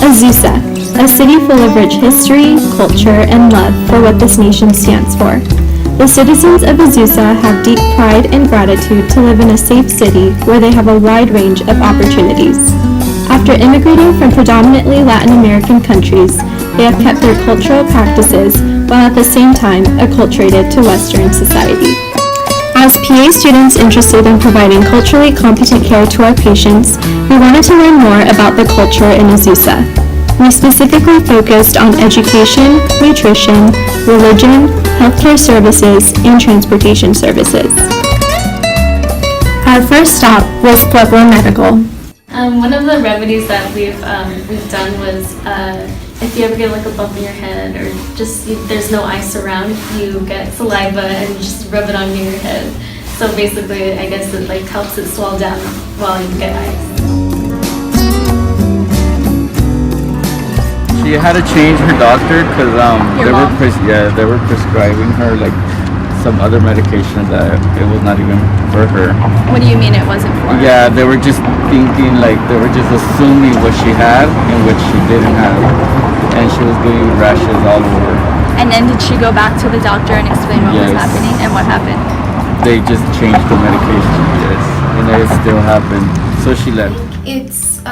Azusa, a city full of rich history, culture, and love for what this nation stands for. The citizens of Azusa have deep pride and gratitude to live in a safe city where they have a wide range of opportunities. After immigrating from predominantly Latin American countries, they have kept their cultural practices while at the same time acculturated to Western society. As PA students interested in providing culturally competent care to our patients, we wanted to learn more about the culture in Azusa. We specifically focused on education, nutrition, religion, healthcare services, and transportation services. Our first stop was Pueblo Medical. One of the remedies that we've done was if you ever get like a bump in your head or just there's no ice around, you get saliva and you just rub it onto your head. So basically, I guess it like helps it swell down while you get ice. She had to change her doctor because they were prescribing her like some other medication that it was not even for her. What do you mean it wasn't for her? Yeah, they were just thinking like they were just assuming what she had and what she didn't have, and she was getting rashes all over. And then did she go back to the doctor and explain what was Yes. happening and what happened? They just changed the medication, yes, and it still happened. So she left. It's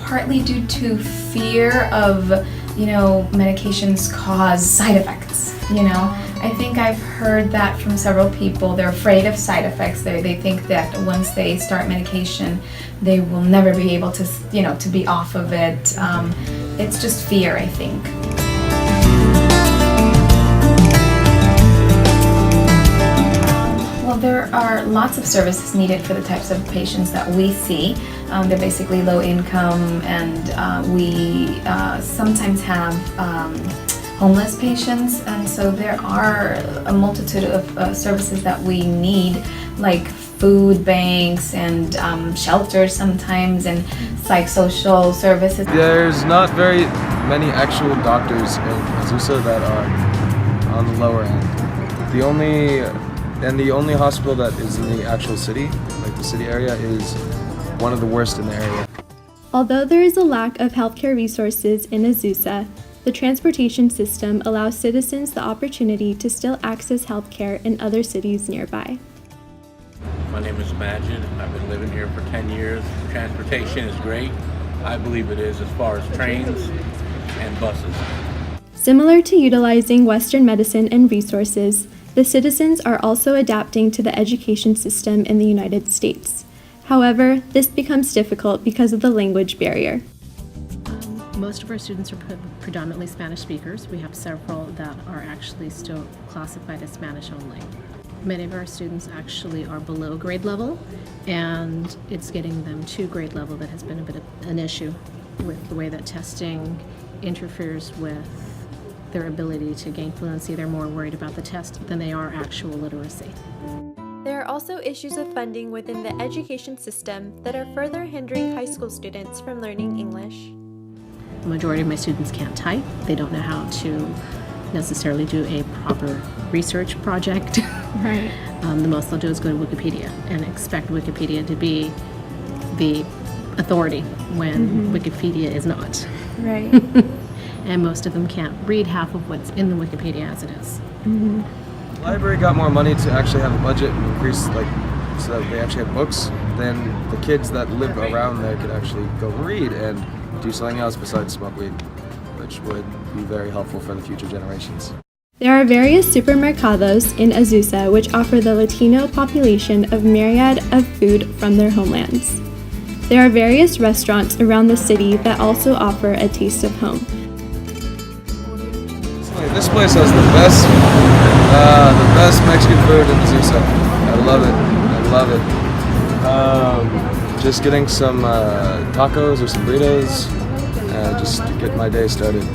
partly due to fear of, medications cause side effects, I think I've heard that from several people. They're afraid of side effects. They think that once they start medication, they will never be able to, to be off of it. It's just fear, I think. Well, there are lots of services needed for the types of patients that we see. They're basically low income, and we sometimes have homeless patients, and so there are a multitude of services that we need, like food banks and shelters sometimes, and psychosocial services. There's not very many actual doctors in Azusa that are on the lower end. The only hospital that is in the actual city, like the city area, is one of the worst in the area. Although there is a lack of healthcare resources in Azusa, the transportation system allows citizens the opportunity to still access healthcare in other cities nearby. My name is Majid. I've been living here for 10 years. Transportation is great. I believe it is as far as trains and buses. Similar to utilizing Western medicine and resources, the citizens are also adapting to the education system in the United States. However, this becomes difficult because of the language barrier. Most of our students are predominantly Spanish speakers. We have several that are actually still classified as Spanish only. Many of our students actually are below grade level, and it's getting them to grade level that has been a bit of an issue with the way that testing interferes with their ability to gain fluency. They're more worried about the test than they are actual literacy. There are also issues of funding within the education system that are further hindering high school students from learning English. The majority of my students can't type. They don't know how to necessarily do a proper research project. Right. The most they'll do is go to Wikipedia and expect Wikipedia to be the authority when Wikipedia is not. Right. And most of them can't read half of what's in the Wikipedia as it is. The library got more money to actually have a budget and increase, so that they actually have books. Then the kids that live around there could actually go read and do something else besides smoke weed, which would be very helpful for the future generations. There are various supermercados in Azusa which offer the Latino population a myriad of food from their homelands. There are various restaurants around the city that also offer a taste of home. This place has the best Mexican food in Azusa. I love it. Just getting some tacos or some burritos, just to get my day started.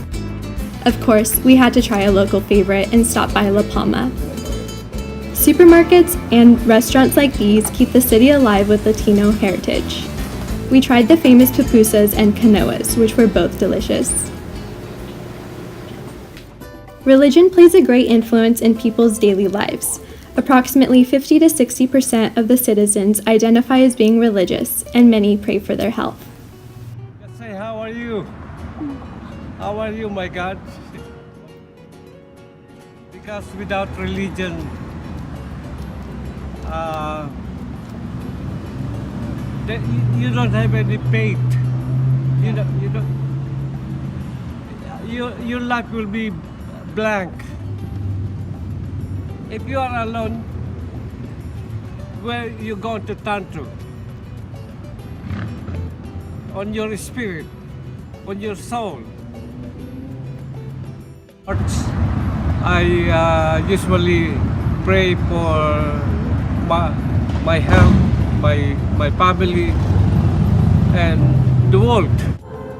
Of course, we had to try a local favorite and stop by La Palma. Supermarkets and restaurants like these keep the city alive with Latino heritage. We tried the famous pupusas and canoas, which were both delicious. Religion plays a great influence in people's daily lives. Approximately 50 to 60% of the citizens identify as being religious, and many pray for their health. Say, how are you? How are you, my God? Because without religion, you don't have any faith. Your life will be blank. If you are alone, where you going to turn to? On your spirit, on your soul. I usually pray for my health, my family, and the world.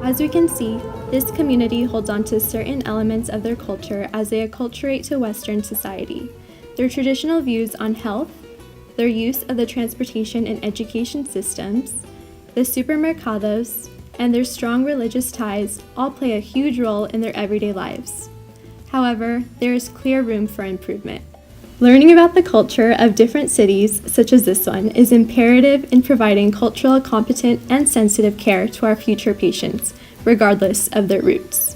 As we can see, this community holds on to certain elements of their culture as they acculturate to Western society. Their traditional views on health, their use of the transportation and education systems, the supermercados, and their strong religious ties all play a huge role in their everyday lives. However, there is clear room for improvement. Learning about the culture of different cities, such as this one, is imperative in providing cultural, competent, and sensitive care to our future patients, regardless of their roots.